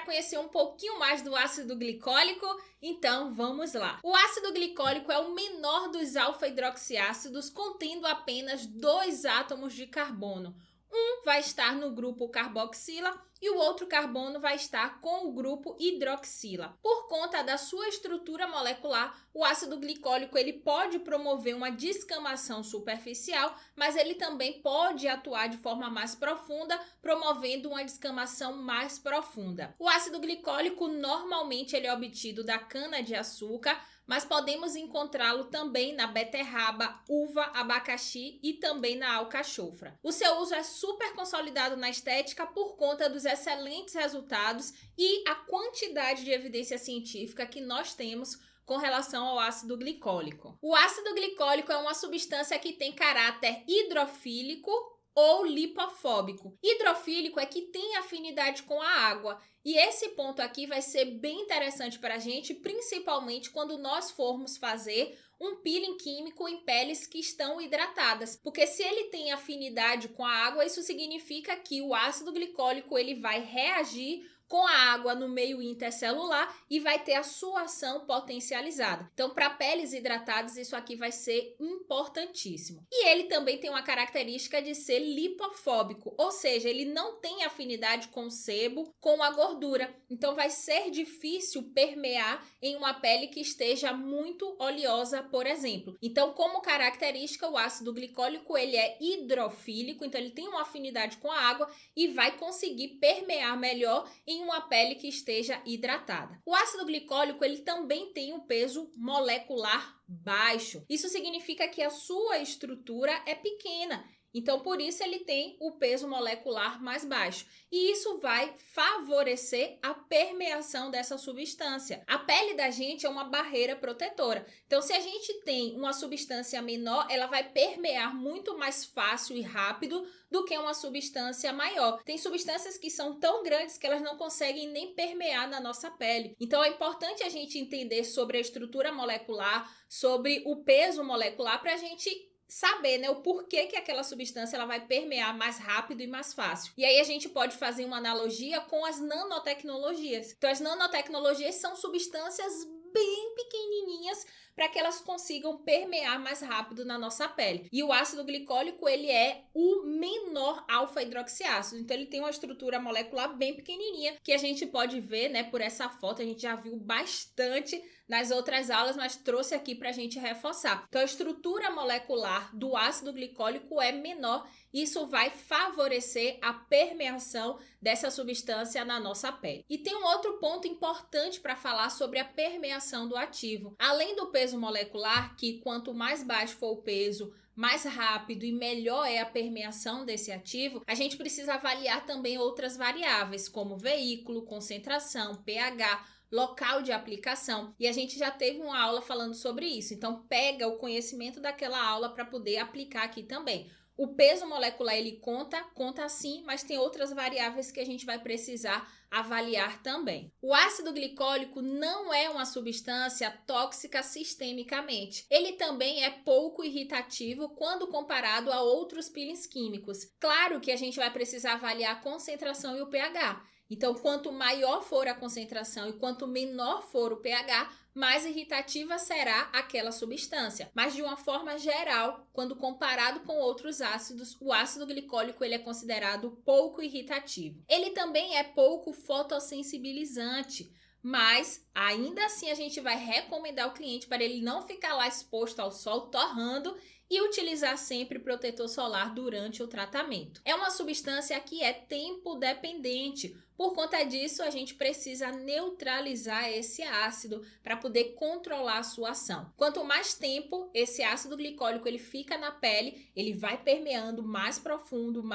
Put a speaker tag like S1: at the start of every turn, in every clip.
S1: conhecer um pouquinho mais do ácido glicólico? Então vamos lá. O ácido glicólico é o menor dos alfa-hidroxiácidos, contendo apenas 2 átomos de carbono. Um vai estar no grupo carboxila e o outro carbono vai estar com o grupo hidroxila. Por conta da sua estrutura molecular, o ácido glicólico ele pode promover uma descamação superficial, mas ele também pode atuar de forma mais profunda, promovendo uma descamação mais profunda. O ácido glicólico normalmente ele é obtido da cana-de-açúcar, mas podemos encontrá-lo também na beterraba, uva, abacaxi e também na alcachofra. O seu uso é super consolidado na estética por conta dos excelentes resultados e a quantidade de evidência científica que nós temos com relação ao ácido glicólico. O ácido glicólico é uma substância que tem caráter hidrofílico ou lipofóbico. Hidrofílico é que tem afinidade com a água. E esse ponto aqui vai ser bem interessante para a gente, principalmente quando nós formos fazer um peeling químico em peles que estão hidratadas. Porque se ele tem afinidade com a água, isso significa que o ácido glicólico ele vai reagir com a água no meio intercelular e vai ter a sua ação potencializada. Então, para peles hidratadas, isso aqui vai ser importantíssimo. E ele também tem uma característica de ser lipofóbico, ou seja, ele não tem afinidade com o sebo, com a gordura. Então, vai ser difícil permear em uma pele que esteja muito oleosa, por exemplo. Então, como característica, o ácido glicólico ele é hidrofílico, então ele tem uma afinidade com a água e vai conseguir permear melhor em uma pele que esteja hidratada. O ácido glicólico ele também tem um peso molecular baixo. Isso significa que a sua estrutura é pequena. Então, por isso, ele tem o peso molecular mais baixo. E isso vai favorecer a permeação dessa substância. A pele da gente é uma barreira protetora. Então, se a gente tem uma substância menor, ela vai permear muito mais fácil e rápido do que uma substância maior. Tem substâncias que são tão grandes que elas não conseguem nem permear na nossa pele. Então, é importante a gente entender sobre a estrutura molecular, sobre o peso molecular, para a gente saber, né, o porquê que aquela substância ela vai permear mais rápido e mais fácil. E aí a gente pode fazer uma analogia com as nanotecnologias. Então, as nanotecnologias são substâncias bem pequenininhas para que elas consigam permear mais rápido na nossa pele. E o ácido glicólico, ele é o menor alfa-hidroxiácido. Então, ele tem uma estrutura molecular bem pequenininha, que a gente pode ver, né, por essa foto. A gente já viu bastante nas outras aulas, mas trouxe aqui para a gente reforçar. Então, a estrutura molecular do ácido glicólico é menor. Isso vai favorecer a permeação dessa substância na nossa pele. E tem um outro ponto importante para falar sobre a permeação do ativo. Além do peso molecular, que quanto mais baixo for o peso, mais rápido e melhor é a permeação desse ativo, a gente precisa avaliar também outras variáveis, como veículo, concentração, pH, local de aplicação. E a gente já teve uma aula falando sobre isso. Então, pega o conhecimento daquela aula para poder aplicar aqui também. O peso molecular ele conta sim, mas tem outras variáveis que a gente vai precisar avaliar também. O ácido glicólico não é uma substância tóxica sistemicamente. Ele também é pouco irritativo quando comparado a outros peelings químicos. Claro que a gente vai precisar avaliar a concentração e o pH. Então, quanto maior for a concentração e quanto menor for o pH, mais irritativa será aquela substância. Mas, de uma forma geral, quando comparado com outros ácidos, o ácido glicólico ele é considerado pouco irritativo. Ele também é pouco fotossensibilizante, mas ainda assim a gente vai recomendar ao cliente para ele não ficar lá exposto ao sol torrando e utilizar sempre protetor solar durante o tratamento. É uma substância que é tempo dependente. Por conta disso, a gente precisa neutralizar esse ácido para poder controlar a sua ação. Quanto mais tempo esse ácido glicólico ele fica na pele, ele vai permeando mais profundo,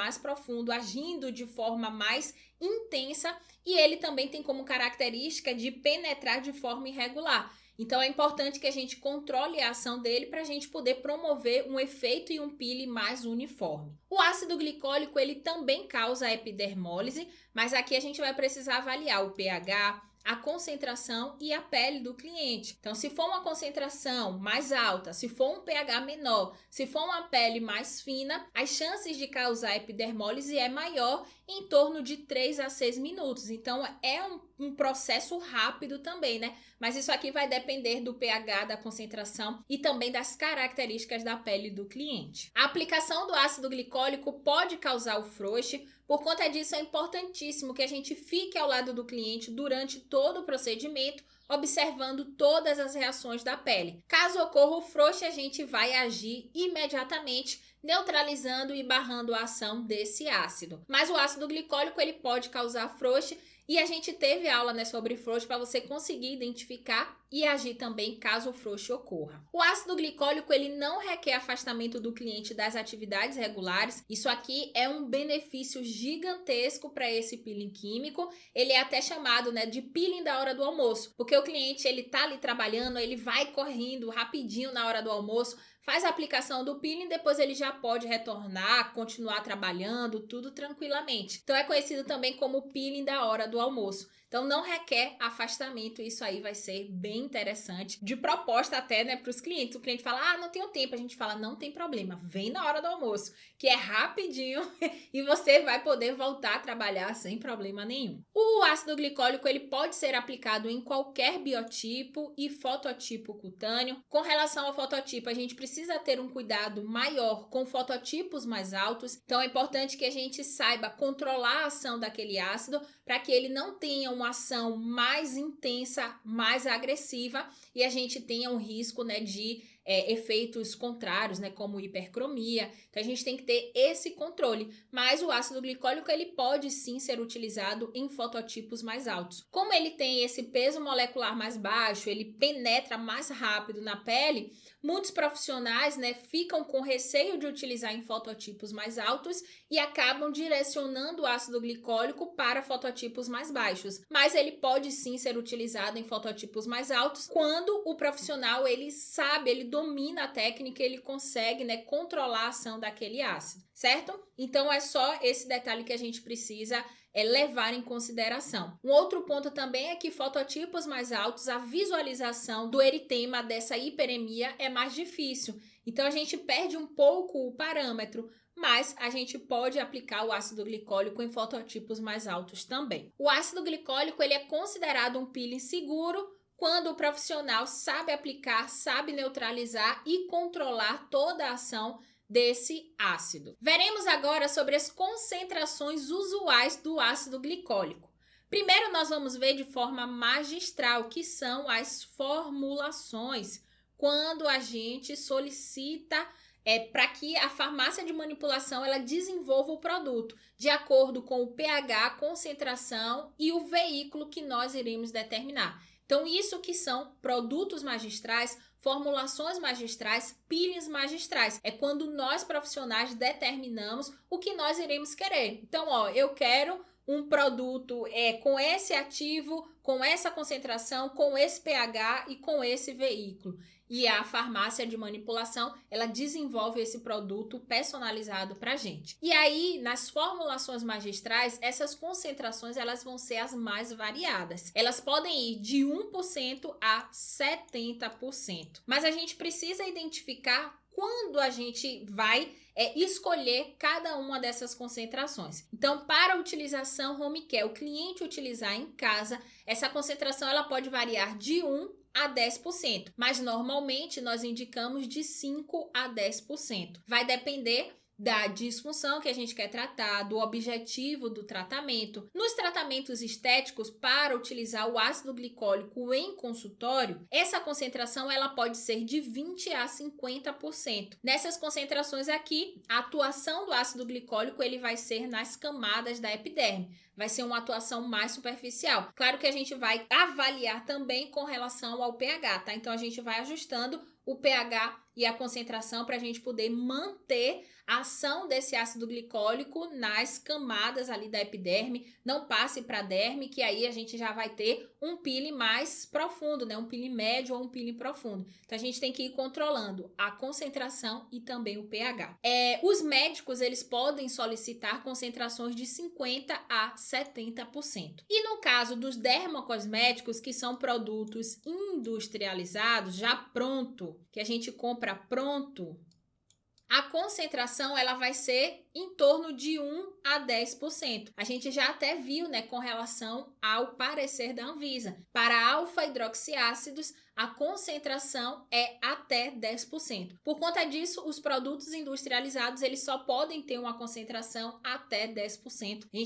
S1: agindo de forma mais intensa e ele também tem como característica de penetrar de forma irregular. Então, é importante que a gente controle a ação dele para a gente poder promover um efeito e um peeling mais uniforme. O ácido glicólico, ele também causa epidermólise, mas aqui a gente vai precisar avaliar o pH, a concentração e a pele do cliente. Então, se for uma concentração mais alta, se for um pH menor, se for uma pele mais fina, as chances de causar epidermólise é maior em torno de 3 a 6 minutos. Então, é um processo rápido também, né? Mas isso aqui vai depender do pH, da concentração e também das características da pele do cliente. A aplicação do ácido glicólico pode causar o frouxe. Por conta disso, é importantíssimo que a gente fique ao lado do cliente durante todo o procedimento, observando todas as reações da pele. Caso ocorra o frouxe, a gente vai agir imediatamente, neutralizando e barrando a ação desse ácido. Mas o ácido glicólico ele pode causar frouxe e a gente teve aula, né, sobre frouxe para você conseguir identificar e agir também caso o frouxe ocorra. O ácido glicólico ele não requer afastamento do cliente das atividades regulares. Isso aqui é um benefício gigantesco para esse peeling químico. Ele é até chamado, né, de peeling da hora do almoço, porque o cliente ele tá ali trabalhando, ele vai correndo rapidinho na hora do almoço, faz a aplicação do peeling, depois ele já pode retornar, continuar trabalhando, tudo tranquilamente. Então é conhecido também como peeling da hora do almoço. Então não requer afastamento, isso aí vai ser bem interessante. De proposta até, né, para os clientes. O cliente fala, ah, não tenho tempo. A gente fala, não tem problema, vem na hora do almoço, que é rapidinho e você vai poder voltar a trabalhar sem problema nenhum. O ácido glicólico ele pode ser aplicado em qualquer biotipo e fototipo cutâneo. Com relação ao fototipo, a gente precisa ter um cuidado maior com fototipos mais altos. Então é importante que a gente saiba controlar a ação daquele ácido para que ele não tenha uma ação mais intensa, mais agressiva e a gente tenha um risco, né, de efeitos contrários, né, como hipercromia. Então a gente tem que ter esse controle, mas o ácido glicólico ele pode sim ser utilizado em fototipos mais altos. Como ele tem esse peso molecular mais baixo, ele penetra mais rápido na pele, muitos profissionais, né, ficam com receio de utilizar em fototipos mais altos e acabam direcionando o ácido glicólico para fototipos mais baixos. Mas ele pode sim ser utilizado em fototipos mais altos quando o profissional ele sabe, ele domina a técnica, ele consegue, né, controlar a ação daquele ácido, certo? Então é só esse detalhe que a gente precisa levar em consideração. Um outro ponto também é que fototipos mais altos, a visualização do eritema, dessa hiperemia é mais difícil. Então a gente perde um pouco o parâmetro, mas a gente pode aplicar o ácido glicólico em fototipos mais altos também. O ácido glicólico ele é considerado um peeling seguro quando o profissional sabe aplicar, sabe neutralizar e controlar toda a ação desse ácido. Veremos agora sobre as concentrações usuais do ácido glicólico. Primeiro nós vamos ver de forma magistral, que são as formulações, quando a gente solicita para que a farmácia de manipulação ela desenvolva o produto de acordo com o pH, concentração e o veículo que nós iremos determinar. Então, isso que são produtos magistrais, formulações magistrais, peelings magistrais. É quando nós profissionais determinamos o que nós iremos querer. Então, ó, eu quero um produto com esse ativo, com essa concentração, com esse pH e com esse veículo. E a farmácia de manipulação, ela desenvolve esse produto personalizado para a gente. E aí, nas formulações magistrais, essas concentrações elas vão ser as mais variadas. Elas podem ir de 1% a 70%. Mas a gente precisa identificar quando a gente vai escolher cada uma dessas concentrações. Então, para a utilização home care, o cliente utilizar em casa, essa concentração ela pode variar de 1 a 10%, mas normalmente nós indicamos de 5 a 10%. Vai depender da disfunção que a gente quer tratar, do objetivo do tratamento. Nos tratamentos estéticos, para utilizar o ácido glicólico em consultório, essa concentração ela pode ser de 20 a 50%. Nessas concentrações aqui, a atuação do ácido glicólico ele vai ser nas camadas da epiderme. Vai ser uma atuação mais superficial. Claro que a gente vai avaliar também com relação ao pH, tá? Então a gente vai ajustando o pH e a concentração para a gente poder manter a ação desse ácido glicólico nas camadas ali da epiderme, não passe para a derme, que aí a gente já vai ter um peeling mais profundo, né? Um peeling médio ou um peeling profundo. Então a gente tem que ir controlando a concentração e também o pH. Os médicos, eles podem solicitar concentrações de 50 a 70%. E no caso dos dermocosméticos, que são produtos industrializados, já pronto, que a gente compra pronto, a concentração ela vai ser em torno de 1 a 10%. A gente já até viu, né, com relação ao parecer da Anvisa. Para alfa-hidroxiácidos, a concentração é até 10%. Por conta disso, os produtos industrializados, eles só podem ter uma concentração até 10%. A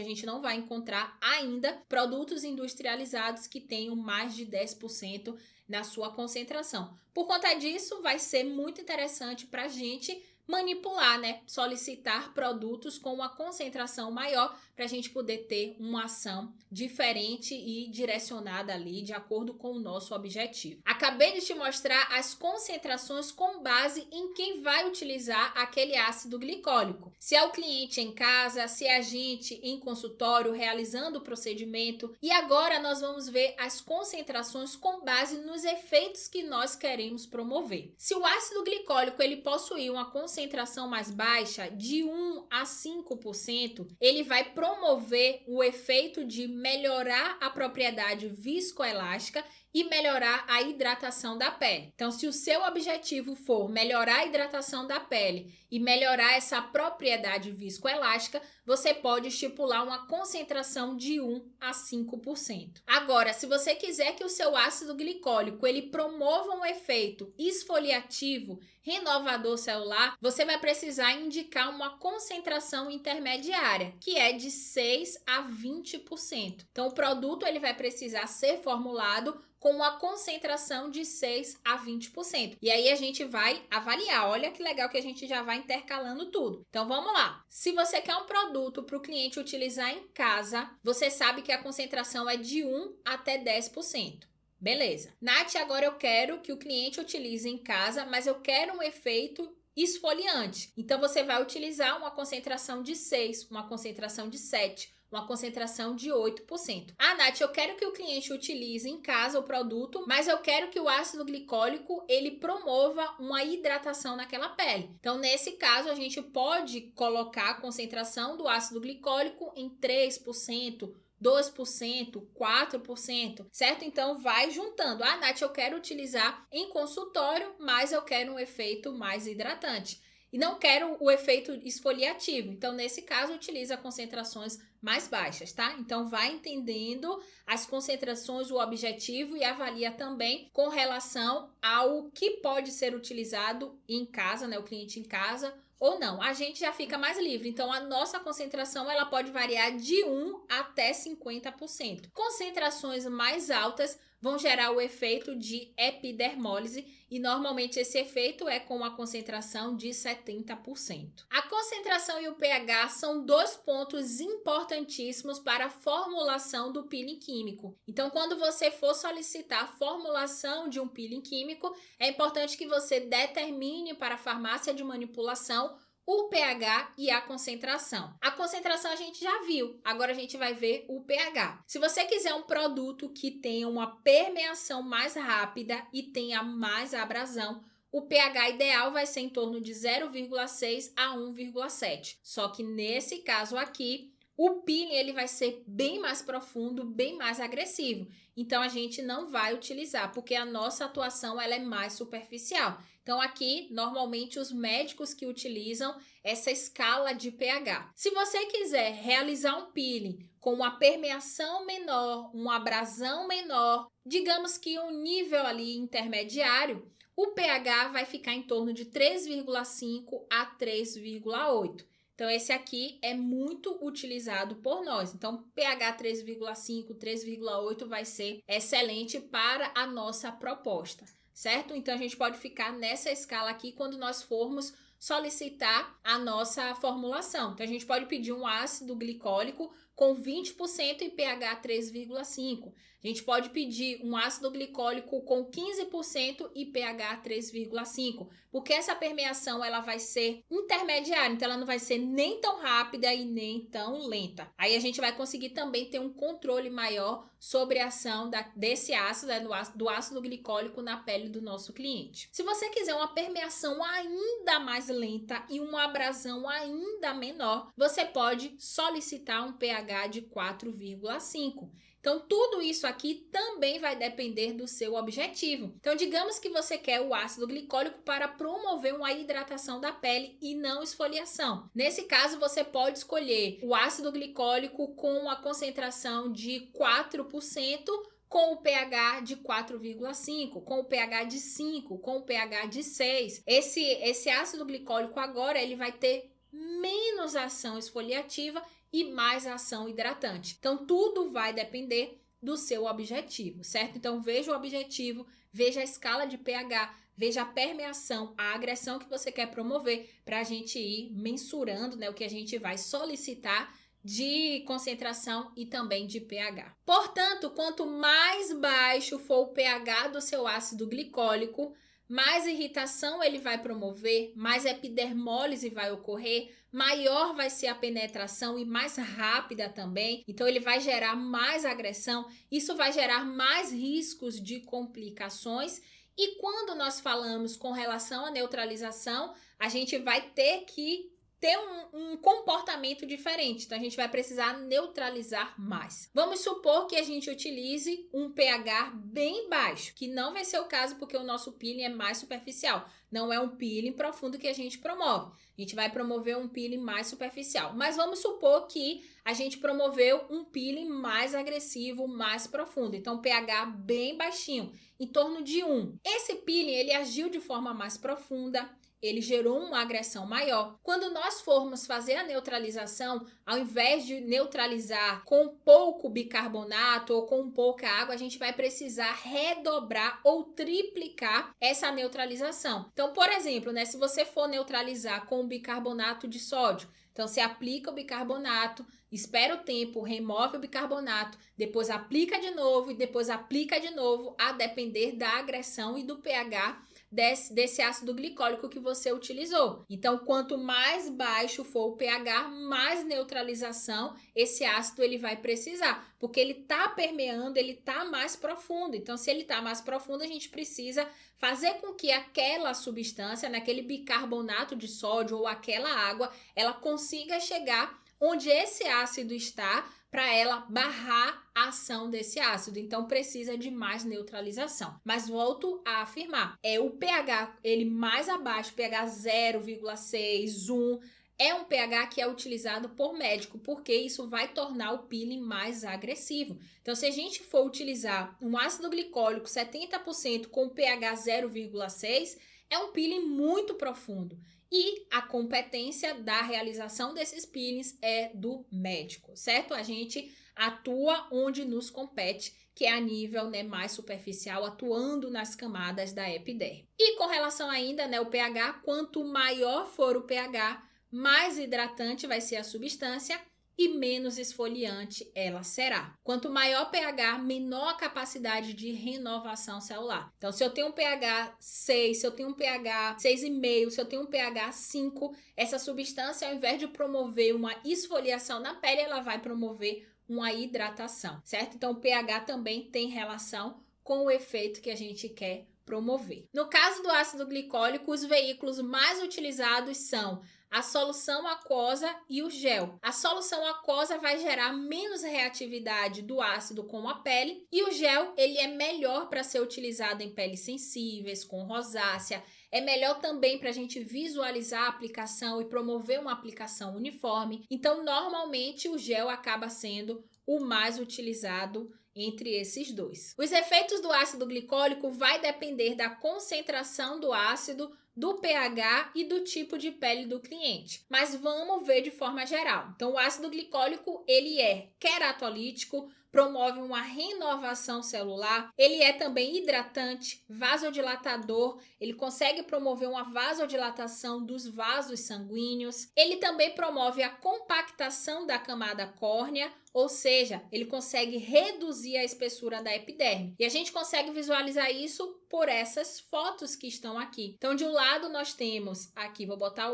S1: gente não vai encontrar ainda produtos industrializados que tenham mais de 10% na sua concentração. Por conta disso, vai ser muito interessante para a gente manipular, né? Solicitar produtos com uma concentração maior para a gente poder ter uma ação diferente e direcionada ali de acordo com o nosso objetivo. Acabei de te mostrar as concentrações com base em quem vai utilizar aquele ácido glicólico. Se é o cliente em casa, se é a gente em consultório realizando o procedimento. E agora nós vamos ver as concentrações com base nos efeitos que nós queremos promover. Se o ácido glicólico ele possuir uma concentração mais baixa, de 1 a 5%, ele vai promover o efeito de melhorar a propriedade viscoelástica e melhorar a hidratação da pele. Então, se o seu objetivo for melhorar a hidratação da pele e melhorar essa propriedade viscoelástica, você pode estipular uma concentração de 1 a 5%. Agora, se você quiser que o seu ácido glicólico ele promova um efeito esfoliativo, renovador celular, você vai precisar indicar uma concentração intermediária, que é de 6 a 20%. Então, o produto ele vai precisar ser formulado com uma concentração de 6 a 20%. E aí a gente vai avaliar. Olha que legal que a gente já vai intercalando tudo. Então vamos lá. Se você quer um produto para o cliente utilizar em casa, você sabe que a concentração é de 1 até 10%. Beleza. Nath, agora eu quero que o cliente utilize em casa, mas eu quero um efeito esfoliante. Então você vai utilizar uma concentração de 6, uma concentração de 7%. Uma concentração de 8%. Ah, Nath, eu quero que o cliente utilize em casa o produto, mas eu quero que o ácido glicólico ele promova uma hidratação naquela pele. Então, nesse caso, a gente pode colocar a concentração do ácido glicólico em 3%, 2%, 4%, certo? Então, vai juntando. Ah, Nath, eu quero utilizar em consultório, mas eu quero um efeito mais hidratante. E não quero o efeito esfoliativo. Então, nesse caso, utiliza concentrações mais baixas, tá? Então, vai entendendo as concentrações, o objetivo e avalia também com relação ao que pode ser utilizado em casa, né? O cliente em casa ou não. A gente já fica mais livre. Então, a nossa concentração, ela pode variar de 1 até 50%. Concentrações mais altas vão gerar o efeito de epidermólise e normalmente esse efeito é com uma concentração de 70%. A concentração e o pH são dois pontos importantíssimos para a formulação do peeling químico. Então, quando você for solicitar a formulação de um peeling químico, é importante que você determine para a farmácia de manipulação o pH e a concentração. A concentração a gente já viu, agora a gente vai ver o pH. Se você quiser um produto que tenha uma permeação mais rápida e tenha mais abrasão, o pH ideal vai ser em torno de 0,6 a 1,7. Só que nesse caso aqui, o peeling ele vai ser bem mais profundo, bem mais agressivo. Então a gente não vai utilizar, porque a nossa atuação ela é mais superficial. Então aqui, normalmente os médicos que utilizam essa escala de pH. Se você quiser realizar um peeling com uma permeação menor, uma abrasão menor, digamos que um nível ali intermediário, o pH vai ficar em torno de 3,5 a 3,8. Então, esse aqui é muito utilizado por nós. Então, pH 3,5, 3,8 vai ser excelente para a nossa proposta, certo? Então, a gente pode ficar nessa escala aqui quando nós formos solicitar a nossa formulação. Então, a gente pode pedir um ácido glicólico com 20% e pH 3,5. A gente pode pedir um ácido glicólico com 15% e pH 3,5, porque essa permeação ela vai ser intermediária, então ela não vai ser nem tão rápida e nem tão lenta. Aí a gente vai conseguir também ter um controle maior sobre a ação desse ácido, né, do ácido glicólico na pele do nosso cliente. Se você quiser uma permeação ainda mais lenta e uma abrasão ainda menor, você pode solicitar um pH pH de 4,5. Então, tudo isso aqui também vai depender do seu objetivo. Então, digamos que você quer o ácido glicólico para promover uma hidratação da pele e não esfoliação. Nesse caso, você pode escolher o ácido glicólico com a concentração de 4%, com o pH de 4,5, com o pH de 5, com o pH de 6. Esse ácido glicólico agora ele vai ter menos ação esfoliativa e mais ação hidratante. Então, tudo vai depender do seu objetivo, certo? Então, veja o objetivo, veja a escala de pH, veja a permeação, a agressão que você quer promover para a gente ir mensurando, né, o que a gente vai solicitar de concentração e também de pH. Portanto, quanto mais baixo for o pH do seu ácido glicólico, mais irritação ele vai promover, mais epidermólise vai ocorrer, maior vai ser a penetração e mais rápida também. Então, ele vai gerar mais agressão, isso vai gerar mais riscos de complicações. E quando nós falamos com relação à neutralização, a gente vai ter que ter um comportamento diferente. Então, a gente vai precisar neutralizar mais. Vamos supor que a gente utilize um pH bem baixo, que não vai ser o caso porque o nosso peeling é mais superficial. Não é um peeling profundo que a gente promove. A gente vai promover um peeling mais superficial. Mas vamos supor que a gente promoveu um peeling mais agressivo, mais profundo. Então, pH bem baixinho, em torno de 1. Esse peeling, ele agiu de forma mais profunda, ele gerou uma agressão maior. Quando nós formos fazer a neutralização, ao invés de neutralizar com pouco bicarbonato ou com pouca água, a gente vai precisar redobrar ou triplicar essa neutralização. Então, por exemplo, né, se você for neutralizar com bicarbonato de sódio, então você aplica o bicarbonato, espera o tempo, remove o bicarbonato, depois aplica de novo e depois aplica de novo, a depender da agressão e do pH desse ácido glicólico que você utilizou. Então, quanto mais baixo for o pH, mais neutralização esse ácido ele vai precisar, porque ele está permeando, ele está mais profundo. Então, se ele está mais profundo, a gente precisa fazer com que aquela substância, naquele bicarbonato de sódio ou aquela água, ela consiga chegar onde esse ácido está, para ela barrar a ação desse ácido. Então, precisa de mais neutralização. Mas volto a afirmar, o pH ele mais abaixo, pH 0,6, 1, é um pH que é utilizado por médico, porque isso vai tornar o peeling mais agressivo. Então, se a gente for utilizar um ácido glicólico 70% com pH 0,6, é um peeling muito profundo. E a competência da realização desses peelings é do médico, certo? A gente atua onde nos compete, que é a nível, né, mais superficial, atuando nas camadas da epiderme. E com relação ainda, né, o pH, quanto maior for o pH, mais hidratante vai ser a substância e menos esfoliante ela será. Quanto maior o pH, menor a capacidade de renovação celular. Então, se eu tenho um pH 6, se eu tenho um pH 6,5, se eu tenho um pH 5, essa substância, ao invés de promover uma esfoliação na pele, ela vai promover uma hidratação, certo? Então, o pH também tem relação com o efeito que a gente quer promover. No caso do ácido glicólico, os veículos mais utilizados são a solução aquosa e o gel. A solução aquosa vai gerar menos reatividade do ácido com a pele e o gel ele é melhor para ser utilizado em peles sensíveis, com rosácea. É melhor também para a gente visualizar a aplicação e promover uma aplicação uniforme. Então, normalmente, o gel acaba sendo o mais utilizado entre esses dois. Os efeitos do ácido glicólico vai depender da concentração do ácido, do pH e do tipo de pele do cliente. Mas vamos ver de forma geral. Então, o ácido glicólico, ele é queratolítico, promove uma renovação celular, ele é também hidratante, vasodilatador, ele consegue promover uma vasodilatação dos vasos sanguíneos, ele também promove a compactação da camada córnea, ou seja, ele consegue reduzir a espessura da epiderme. E a gente consegue visualizar isso por essas fotos que estão aqui. Então, de um lado nós temos, aqui vou botar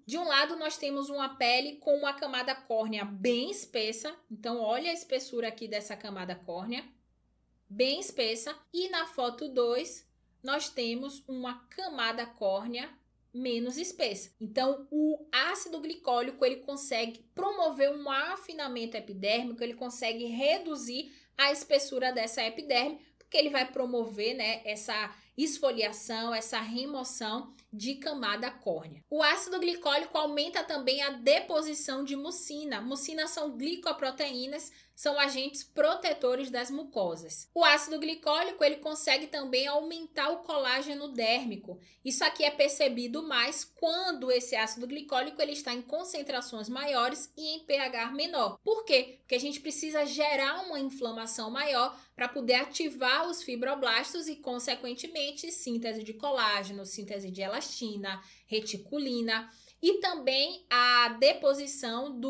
S1: de um lado nós temos uma pele com uma camada córnea bem espessa. Então, olha a espessura aqui dessa camada córnea, bem espessa. E na foto 2, nós temos uma camada córnea menos espessa. Então, o ácido glicólico, ele consegue promover um afinamento epidérmico, ele consegue reduzir a espessura dessa epiderme, porque ele vai promover, né, essa esfoliação, essa remoção de camada córnea. O ácido glicólico aumenta também a deposição de mucina. Mucina são glicoproteínas, são agentes protetores das mucosas. O ácido glicólico, ele consegue também aumentar o colágeno dérmico. Isso aqui é percebido mais quando esse ácido glicólico ele está em concentrações maiores e em pH menor. Por quê? Porque a gente precisa gerar uma inflamação maior para poder ativar os fibroblastos e, consequentemente, síntese de colágeno, síntese de elastina, reticulina e também a deposição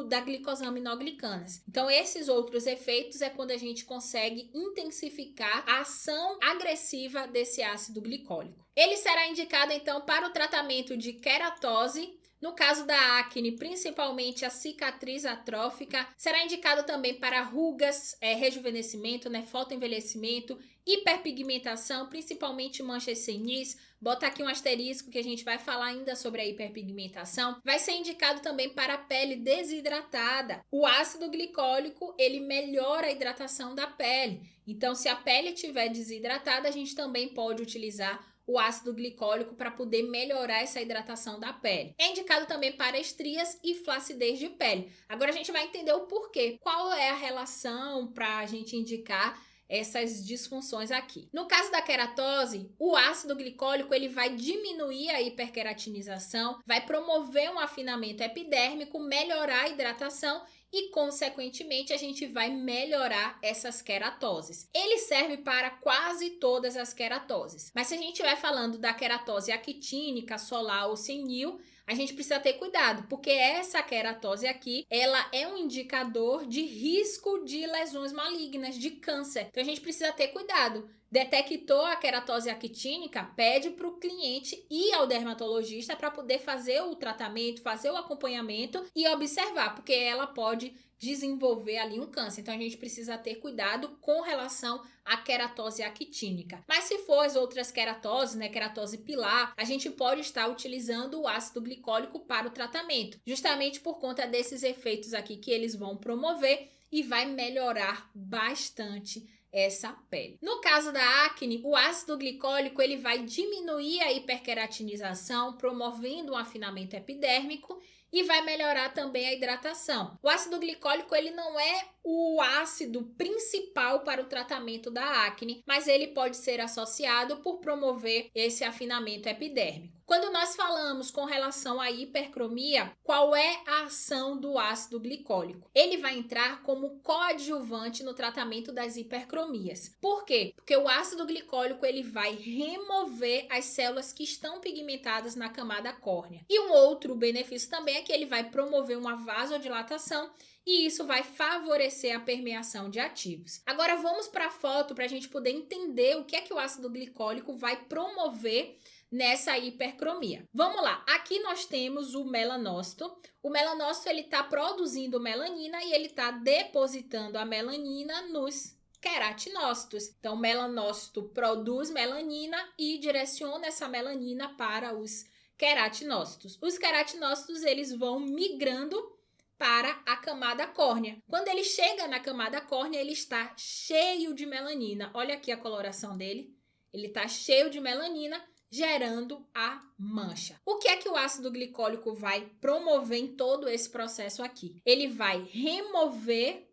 S1: da glicosaminoglicanas. Então, esses outros efeitos é quando a gente consegue intensificar a ação agressiva desse ácido glicólico. Ele será indicado, então, para o tratamento de queratose. No caso da acne, principalmente a cicatriz atrófica, será indicado também para rugas, rejuvenescimento, né, fotoenvelhecimento, hiperpigmentação, principalmente manchas senis. Bota aqui um asterisco que a gente vai falar ainda sobre a hiperpigmentação. Vai ser indicado também para a pele desidratada. O ácido glicólico, ele melhora a hidratação da pele. Então, se a pele estiver desidratada, a gente também pode utilizar o ácido glicólico para poder melhorar essa hidratação da pele. É indicado também para estrias e flacidez de pele. Agora a gente vai entender o porquê. Qual é a relação para a gente indicar essas disfunções aqui? No caso da queratose, o ácido glicólico ele vai diminuir a hiperqueratinização, vai promover um afinamento epidérmico, melhorar a hidratação e, consequentemente, a gente vai melhorar essas queratoses. Ele serve para quase todas as queratoses. Mas se a gente vai falando da queratose actínica, solar ou senil, a gente precisa ter cuidado, porque essa queratose aqui, ela é um indicador de risco de lesões malignas, de câncer. Então, a gente precisa ter cuidado. Detectou a queratose actínica, pede para o cliente ir ao dermatologista para poder fazer o tratamento, fazer o acompanhamento e observar, porque ela pode desenvolver ali um câncer. Então, a gente precisa ter cuidado com relação à queratose actínica. Mas se for as outras queratoses, né, queratose pilar, a gente pode estar utilizando o ácido glicólico para o tratamento, justamente por conta desses efeitos aqui que eles vão promover e vai melhorar bastante essa pele. No caso da acne, o ácido glicólico ele vai diminuir a hiperqueratinização, promovendo um afinamento epidérmico e vai melhorar também a hidratação. O ácido glicólico ele não é o ácido principal para o tratamento da acne, mas ele pode ser associado por promover esse afinamento epidérmico. Quando nós falamos com relação à hipercromia, qual é a ação do ácido glicólico? Ele vai entrar como coadjuvante no tratamento das hipercromias. Por quê? Porque o ácido glicólico ele vai remover as células que estão pigmentadas na camada córnea. E um outro benefício também é que ele vai promover uma vasodilatação e isso vai favorecer a permeação de ativos. Agora vamos para a foto para a gente poder entender o que é que o ácido glicólico vai promover nessa hipercromia. Vamos lá, aqui nós temos o melanócito. O melanócito ele está produzindo melanina e ele está depositando a melanina nos queratinócitos. Então, o melanócito produz melanina e direciona essa melanina para os queratinócitos. Os queratinócitos eles vão migrando para a camada córnea. Quando ele chega na camada córnea, ele está cheio de melanina. Olha aqui a coloração dele. Ele está cheio de melanina, gerando a mancha. O que é que o ácido glicólico vai promover em todo esse processo aqui? Ele vai remover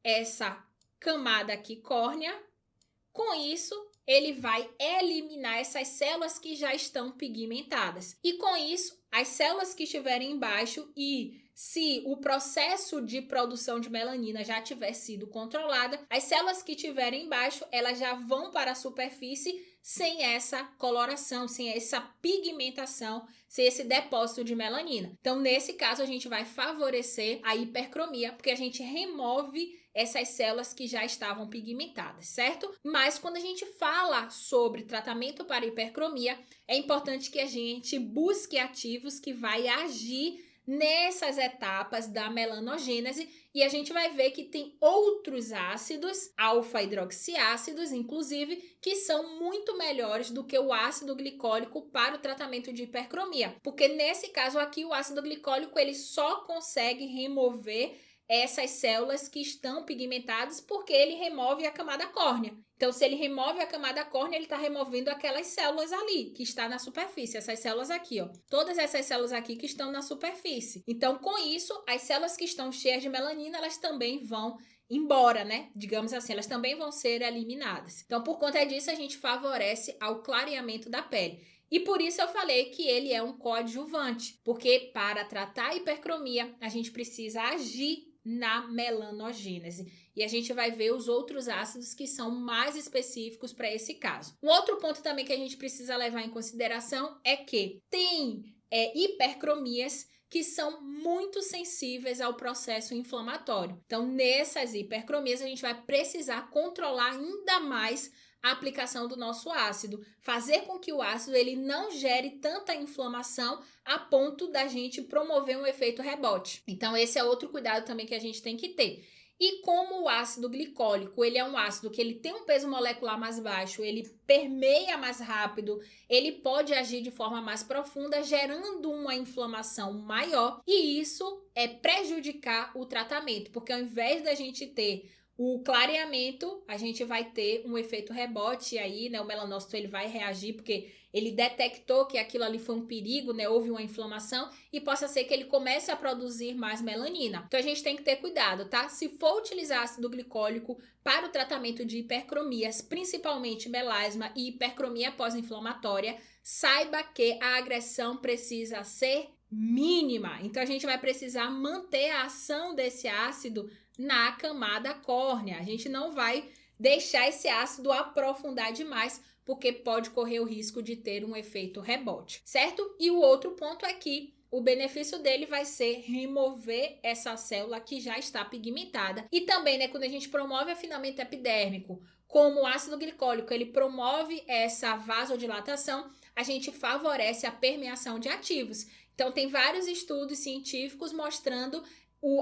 S1: essa camada aqui córnea. Com isso, ele vai eliminar essas células que já estão pigmentadas. E com isso, as células que estiverem embaixo e se o processo de produção de melanina já tiver sido controlada, as células que estiverem embaixo, elas já vão para a superfície sem essa coloração, sem essa pigmentação, sem esse depósito de melanina. Então, nesse caso, a gente vai favorecer a hipercromia, porque a gente remove essas células que já estavam pigmentadas, certo? Mas quando a gente fala sobre tratamento para hipercromia, é importante que a gente busque ativos que vai agir nessas etapas da melanogênese e a gente vai ver que tem outros ácidos, alfa-hidroxiácidos, inclusive, que são muito melhores do que o ácido glicólico para o tratamento de hipercromia. Porque nesse caso aqui, o ácido glicólico ele só consegue remover essas células que estão pigmentadas porque ele remove a camada córnea. Então, se ele remove a camada córnea, ele está removendo aquelas células ali, que está na superfície, essas células aqui, ó. Todas essas células aqui que estão na superfície. Então, com isso, as células que estão cheias de melanina, elas também vão embora, né? Digamos assim, elas também vão ser eliminadas. Então, por conta disso, a gente favorece ao clareamento da pele. E por isso eu falei que ele é um coadjuvante, porque para tratar a hipercromia, a gente precisa agir na melanogênese. E a gente vai ver os outros ácidos que são mais específicos para esse caso. Um outro ponto também que a gente precisa levar em consideração é que tem hipercromias que são muito sensíveis ao processo inflamatório. Então, nessas hipercromias, a gente vai precisar controlar ainda mais a aplicação do nosso ácido, fazer com que o ácido ele não gere tanta inflamação a ponto da gente promover um efeito rebote. Então esse é outro cuidado também que a gente tem que ter. E como o ácido glicólico, ele é um ácido que ele tem um peso molecular mais baixo, ele permeia mais rápido, ele pode agir de forma mais profunda, gerando uma inflamação maior, e isso é prejudicar o tratamento, porque ao invés da gente ter o clareamento, a gente vai ter um efeito rebote, e aí, né, o melanócito ele vai reagir porque ele detectou que aquilo ali foi um perigo, né, houve uma inflamação e possa ser que ele comece a produzir mais melanina. Então a gente tem que ter cuidado, tá? Se for utilizar ácido glicólico para o tratamento de hipercromias, principalmente melasma e hipercromia pós-inflamatória, saiba que a agressão precisa ser mínima. Então a gente vai precisar manter a ação desse ácido na camada córnea. A gente não vai deixar esse ácido aprofundar demais, porque pode correr o risco de ter um efeito rebote, certo? E o outro ponto é que o benefício dele vai ser remover essa célula que já está pigmentada. E também, né, quando a gente promove afinamento epidérmico, como o ácido glicólico, ele promove essa vasodilatação, a gente favorece a permeação de ativos. Então, tem vários estudos científicos mostrando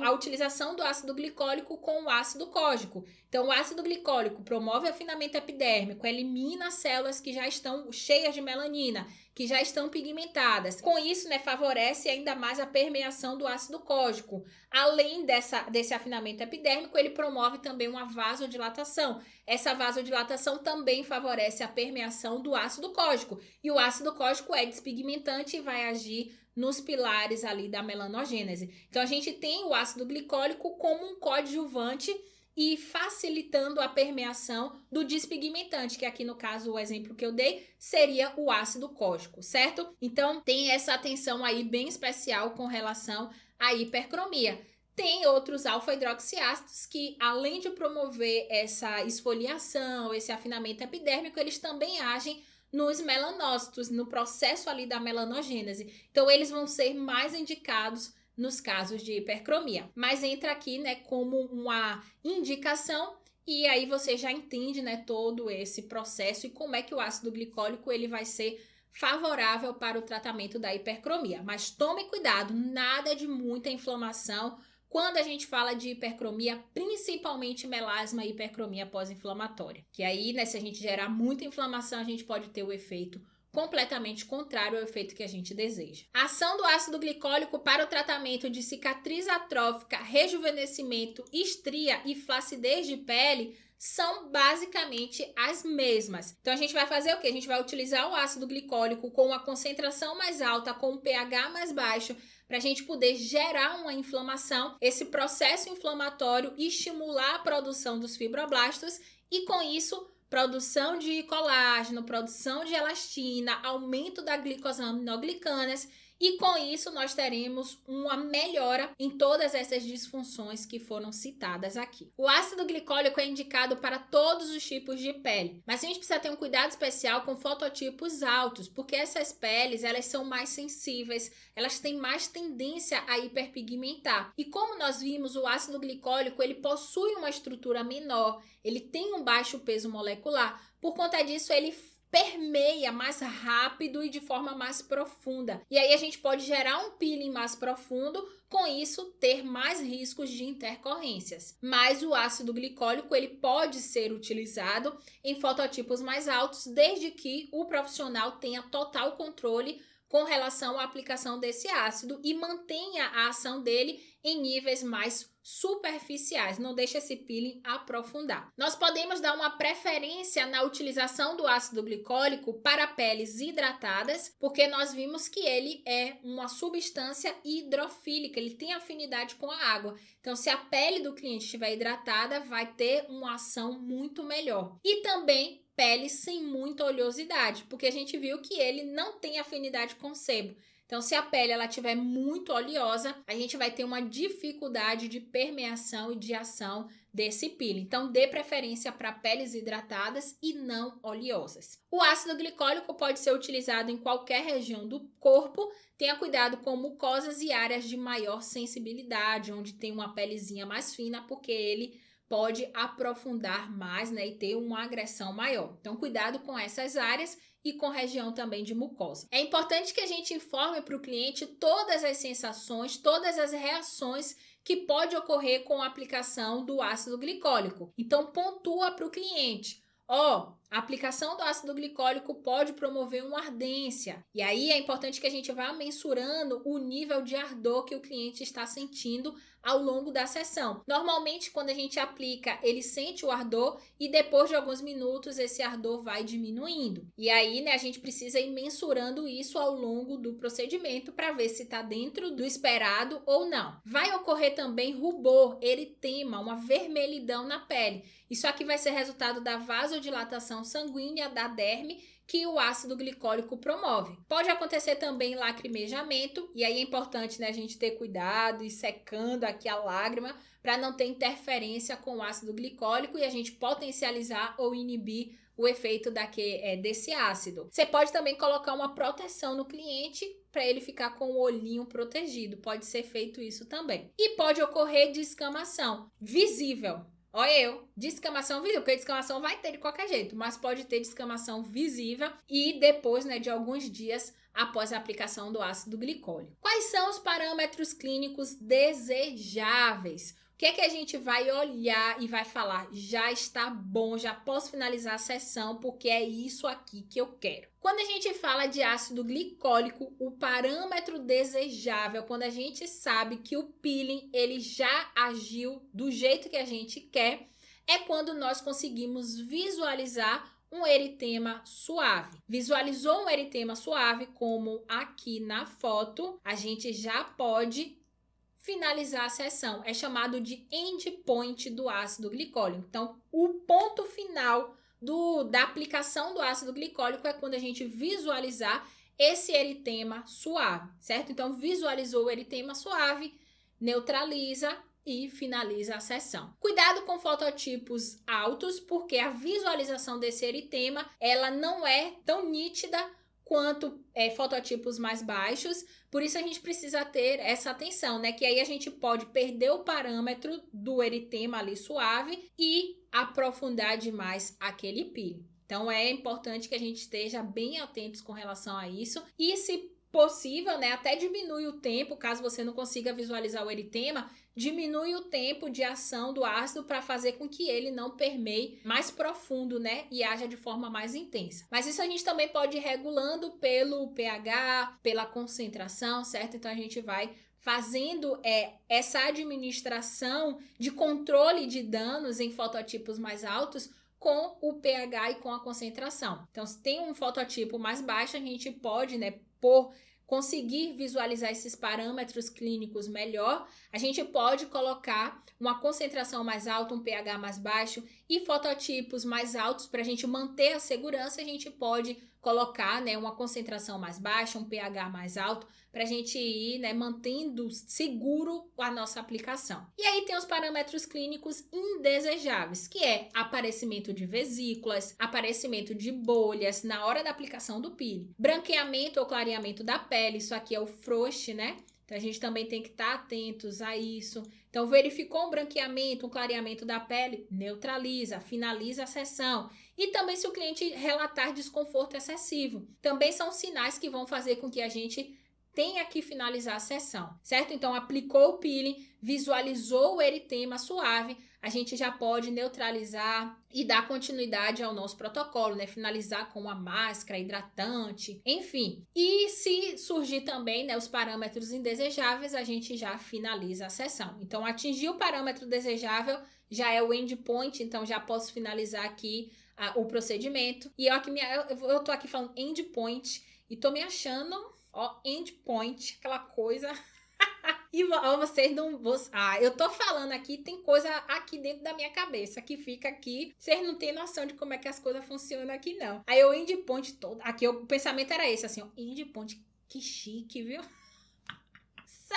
S1: a utilização do ácido glicólico com o ácido cógico. Então, o ácido glicólico promove o afinamento epidérmico, elimina as células que já estão cheias de melanina, que já estão pigmentadas. Com isso, né, favorece ainda mais a permeação do ácido cógico. Além desse afinamento epidérmico, ele promove também uma vasodilatação. Essa vasodilatação também favorece a permeação do ácido cógico. E o ácido cógico é despigmentante e vai agir nos pilares ali da melanogênese. Então, a gente tem o ácido glicólico como um coadjuvante e facilitando a permeação do despigmentante, que aqui no caso o exemplo que eu dei seria o ácido cógico, certo? Então, tem essa atenção aí bem especial com relação à hipercromia. Tem outros alfa-hidroxiácidos que, além de promover essa esfoliação, esse afinamento epidérmico, eles também agem nos melanócitos, no processo ali da melanogênese. Então, eles vão ser mais indicados nos casos de hipercromia. Mas entra aqui, né, como uma indicação e aí você já entende, né, todo esse processo e como é que o ácido glicólico ele vai ser favorável para o tratamento da hipercromia. Mas tome cuidado, nada de muita inflamação quando a gente fala de hipercromia, principalmente melasma e hipercromia pós-inflamatória. Que aí, né, se a gente gerar muita inflamação, a gente pode ter o efeito completamente contrário ao efeito que a gente deseja. A ação do ácido glicólico para o tratamento de cicatriz atrófica, rejuvenescimento, estria e flacidez de pele são basicamente as mesmas. Então a gente vai fazer o quê? A gente vai utilizar o ácido glicólico com uma concentração mais alta, com um pH mais baixo, para a gente poder gerar uma inflamação, esse processo inflamatório estimular a produção dos fibroblastos e com isso produção de colágeno, produção de elastina, aumento da glicosaminoglicanas e com isso nós teremos uma melhora em todas essas disfunções que foram citadas aqui. O ácido glicólico é indicado para todos os tipos de pele, mas a gente precisa ter um cuidado especial com fototipos altos, porque essas peles elas são mais sensíveis, elas têm mais tendência a hiperpigmentar. E como nós vimos, o ácido glicólico ele possui uma estrutura menor, ele tem um baixo peso molecular, por conta disso ele permeia mais rápido e de forma mais profunda. E aí a gente pode gerar um peeling mais profundo, com isso ter mais riscos de intercorrências. Mas o ácido glicólico ele pode ser utilizado em fototipos mais altos, desde que o profissional tenha total controle com relação à aplicação desse ácido e mantenha a ação dele em níveis mais superficiais, não deixa esse peeling aprofundar. Nós podemos dar uma preferência na utilização do ácido glicólico para peles hidratadas, porque nós vimos que ele é uma substância hidrofílica, ele tem afinidade com a água. Então, se a pele do cliente estiver hidratada, vai ter uma ação muito melhor. E também pele sem muita oleosidade, porque a gente viu que ele não tem afinidade com sebo. Então, se a pele ela tiver muito oleosa, a gente vai ter uma dificuldade de permeação e de ação desse peeling. Então, dê preferência para peles hidratadas e não oleosas. O ácido glicólico pode ser utilizado em qualquer região do corpo. Tenha cuidado com mucosas e áreas de maior sensibilidade, onde tem uma pelezinha mais fina, porque ele pode aprofundar mais, né, e ter uma agressão maior. Então, cuidado com essas áreas e com região também de mucosa. É importante que a gente informe para o cliente todas as sensações, todas as reações que pode ocorrer com a aplicação do ácido glicólico. Então, pontua para o cliente. A aplicação do ácido glicólico pode promover uma ardência. E aí é importante que a gente vá mensurando o nível de ardor que o cliente está sentindo ao longo da sessão. Normalmente, quando a gente aplica, ele sente o ardor e depois de alguns minutos esse ardor vai diminuindo. E aí, né, a gente precisa ir mensurando isso ao longo do procedimento para ver se está dentro do esperado ou não. Vai ocorrer também rubor, eritema, uma vermelhidão na pele. Isso aqui vai ser resultado da vasodilatação sanguínea da derme que o ácido glicólico promove. Pode acontecer também lacrimejamento, e aí é importante, né, a gente ter cuidado e secando aqui a lágrima para não ter interferência com o ácido glicólico e a gente potencializar ou inibir o efeito desse ácido. Você pode também colocar uma proteção no cliente para ele ficar com o olhinho protegido. Pode ser feito isso também. E pode ocorrer descamação visível. Descamação visível, porque descamação vai ter de qualquer jeito, mas pode ter descamação visível e depois, né, de alguns dias após a aplicação do ácido glicólico. Quais são os parâmetros clínicos desejáveis? O que é que a gente vai olhar e vai falar? Já está bom, já posso finalizar a sessão porque é isso aqui que eu quero. Quando a gente fala de ácido glicólico, o parâmetro desejável, quando a gente sabe que o peeling ele já agiu do jeito que a gente quer, é quando nós conseguimos visualizar um eritema suave. Visualizou um eritema suave, como aqui na foto, a gente já pode finalizar a sessão. É chamado de endpoint do ácido glicólico. Então, o ponto final da aplicação do ácido glicólico é quando a gente visualizar esse eritema suave, certo? Então, visualizou o eritema suave, neutraliza e finaliza a sessão. Cuidado com fototipos altos, porque a visualização desse eritema, ela não é tão nítida quanto fototipos mais baixos, por isso a gente precisa ter essa atenção, né? Que aí a gente pode perder o parâmetro do eritema ali suave e aprofundar demais aquele peeling. Então é importante que a gente esteja bem atentos com relação a isso e, se possível, né, até diminui o tempo, caso você não consiga visualizar o eritema, diminui o tempo de ação do ácido para fazer com que ele não permeie mais profundo, né, e haja de forma mais intensa. Mas isso a gente também pode ir regulando pelo pH, pela concentração, certo? Então a gente vai fazendo essa administração de controle de danos em fototipos mais altos com o pH e com a concentração. Então, se tem um fototipo mais baixo, a gente pode, né, por conseguir visualizar esses parâmetros clínicos melhor, a gente pode colocar uma concentração mais alta, um pH mais baixo e fototipos mais altos para a gente manter a segurança. A gente pode colocar, né, uma concentração mais baixa, um pH mais alto, para a gente ir, né, mantendo seguro a nossa aplicação. E aí tem os parâmetros clínicos indesejáveis, que é aparecimento de vesículas, aparecimento de bolhas na hora da aplicação do peeling, branqueamento ou clareamento da pele, isso aqui é o frost, né? Então a gente também tem que estar atentos a isso. Então Então, verificou um branqueamento, um clareamento da pele, neutraliza, finaliza a sessão. E também se o cliente relatar desconforto excessivo. Também são sinais que vão fazer com que a gente tenha que finalizar a sessão, certo? Então, aplicou o peeling, visualizou o eritema suave, a gente já pode neutralizar e dar continuidade ao nosso protocolo, né? Finalizar com a máscara, hidratante, enfim. E se surgir também, né, os parâmetros indesejáveis, a gente já finaliza a sessão. Então, atingir o parâmetro desejável já é o endpoint, então já posso finalizar aqui o procedimento. E eu tô aqui falando endpoint e tô me achando, ó, endpoint, aquela coisa. E vocês não... eu tô falando aqui, tem coisa aqui dentro da minha cabeça que fica aqui. Vocês não têm noção de como é que as coisas funcionam aqui, não. Aí o endpoint todo... Aqui o pensamento era esse, assim, ó. Endpoint, que chique, viu?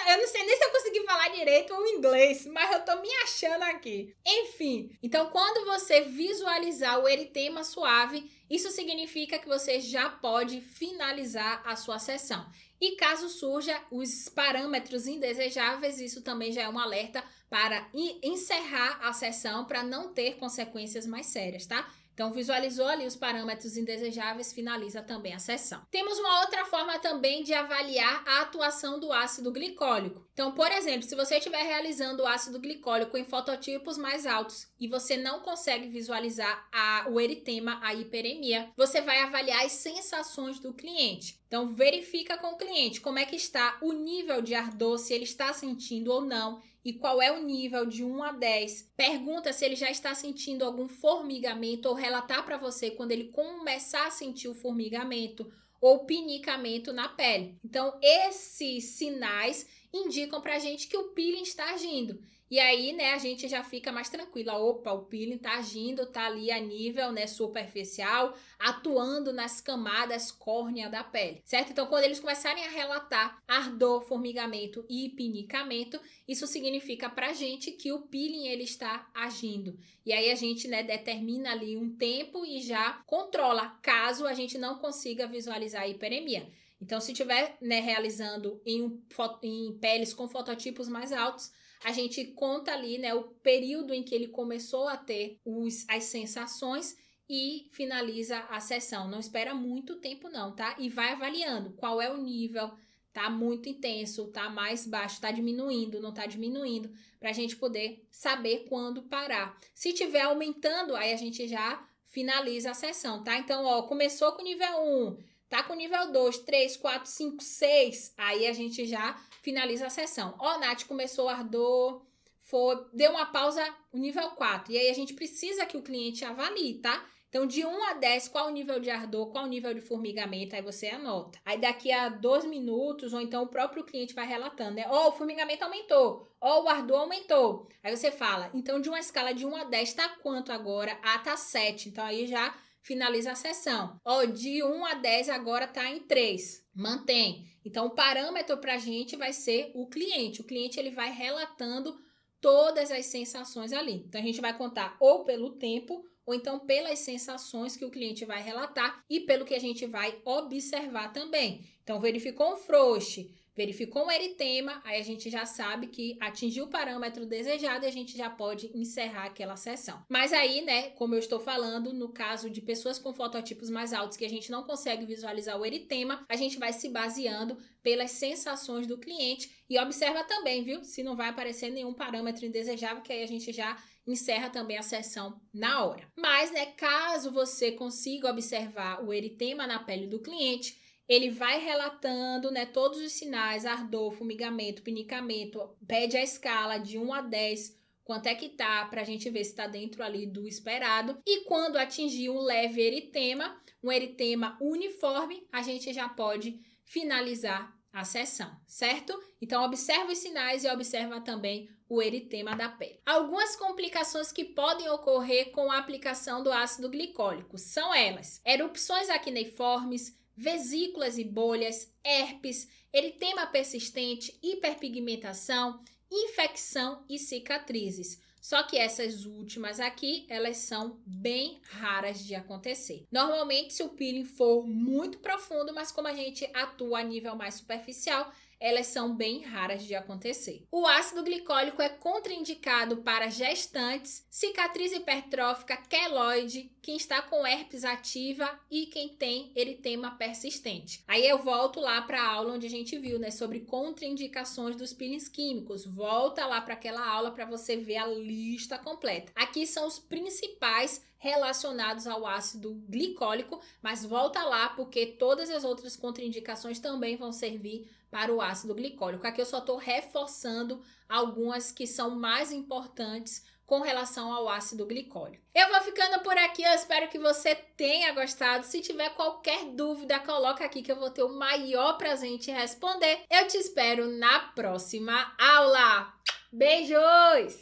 S1: Eu não sei nem se eu consegui falar direito o inglês, mas eu tô me achando aqui. Enfim, então quando você visualizar o eritema suave, isso significa que você já pode finalizar a sua sessão. E caso surja os parâmetros indesejáveis, isso também já é um alerta para encerrar a sessão para não ter consequências mais sérias, tá? Então, visualizou ali os parâmetros indesejáveis, finaliza também a sessão. Temos uma outra forma também de avaliar a atuação do ácido glicólico. Então, por exemplo, se você estiver realizando o ácido glicólico em fototipos mais altos e você não consegue visualizar o eritema, a hiperemia, você vai avaliar as sensações do cliente. Então, verifica com o cliente como é que está o nível de ardor, se ele está sentindo ou não, e qual é o nível de 1 a 10. Pergunta se ele já está sentindo algum formigamento ou relatar para você quando ele começar a sentir o formigamento ou pinicamento na pele. Então, esses sinais indicam para a gente que o peeling está agindo. E aí, né, a gente já fica mais tranquila. Opa, o peeling tá agindo, tá ali a nível, né, superficial, atuando nas camadas córnea da pele, certo? Então, quando eles começarem a relatar ardor, formigamento e pinicamento, isso significa pra gente que o peeling, ele está agindo. E aí, a gente, né, determina ali um tempo e já controla, caso a gente não consiga visualizar a hiperemia. Então, se estiver, né, realizando em peles com fototipos mais altos, a gente conta ali, né, o período em que ele começou a ter as sensações e finaliza a sessão. Não espera muito tempo não, tá? E vai avaliando qual é o nível, tá muito intenso, tá mais baixo, tá diminuindo, não tá diminuindo, pra gente poder saber quando parar. Se tiver aumentando, aí a gente já finaliza a sessão, tá? Então, ó, começou com nível 1, tá com nível 2, 3, 4, 5, 6, aí a gente já finaliza a sessão. Ó, Nath, começou o ardor, deu uma pausa no nível 4. E aí a gente precisa que o cliente avalie, tá? Então, de 1 a 10, qual o nível de ardor, qual o nível de formigamento, aí você anota. Aí daqui a 2 minutos, ou então o próprio cliente vai relatando, né? Ó, o formigamento aumentou, ó, o ardor aumentou. Aí você fala, então de uma escala de 1 a 10, tá quanto agora? Ah, tá 7. Então aí já finaliza a sessão. Ó, de 1 a 10 agora tá em 3. Mantém. Então, o parâmetro para a gente vai ser o cliente. O cliente, ele vai relatando todas as sensações ali. Então, a gente vai contar ou pelo tempo, ou então pelas sensações que o cliente vai relatar e pelo que a gente vai observar também. Então, verificou um frouxe, verificou um eritema, aí a gente já sabe que atingiu o parâmetro desejado e a gente já pode encerrar aquela sessão. Mas aí, né, como eu estou falando, no caso de pessoas com fototipos mais altos que a gente não consegue visualizar o eritema, a gente vai se baseando pelas sensações do cliente e observa também, viu, se não vai aparecer nenhum parâmetro indesejável, que aí a gente já encerra também a sessão na hora. Mas, né, caso você consiga observar o eritema na pele do cliente, ele vai relatando, né, todos os sinais, ardor, formigamento, pinicamento, pede a escala de 1 a 10, quanto é que tá, pra gente ver se tá dentro ali do esperado. E quando atingir um leve eritema, um eritema uniforme, a gente já pode finalizar a sessão, certo? Então, observa os sinais e observa também o eritema da pele. Algumas complicações que podem ocorrer com a aplicação do ácido glicólico são elas: erupções acneiformes, vesículas e bolhas, herpes, eritema persistente, hiperpigmentação, infecção e cicatrizes. Só que essas últimas aqui, elas são bem raras de acontecer. Normalmente, se o peeling for muito profundo, mas como a gente atua a nível mais superficial, elas são bem raras de acontecer. O ácido glicólico é contraindicado para gestantes, cicatriz hipertrófica, queloide, quem está com herpes ativa e quem tem eritema persistente. Aí eu volto lá para a aula onde a gente viu, né, sobre contraindicações dos peelings químicos. Volta lá para aquela aula para você ver a lista completa. Aqui são os principais relacionados ao ácido glicólico, mas volta lá porque todas as outras contraindicações também vão servir para o ácido glicólico. Aqui eu só estou reforçando algumas que são mais importantes com relação ao ácido glicólico. Eu vou ficando por aqui, eu espero que você tenha gostado. Se tiver qualquer dúvida, coloca aqui que eu vou ter o maior prazer em te responder. Eu te espero na próxima aula. Beijos!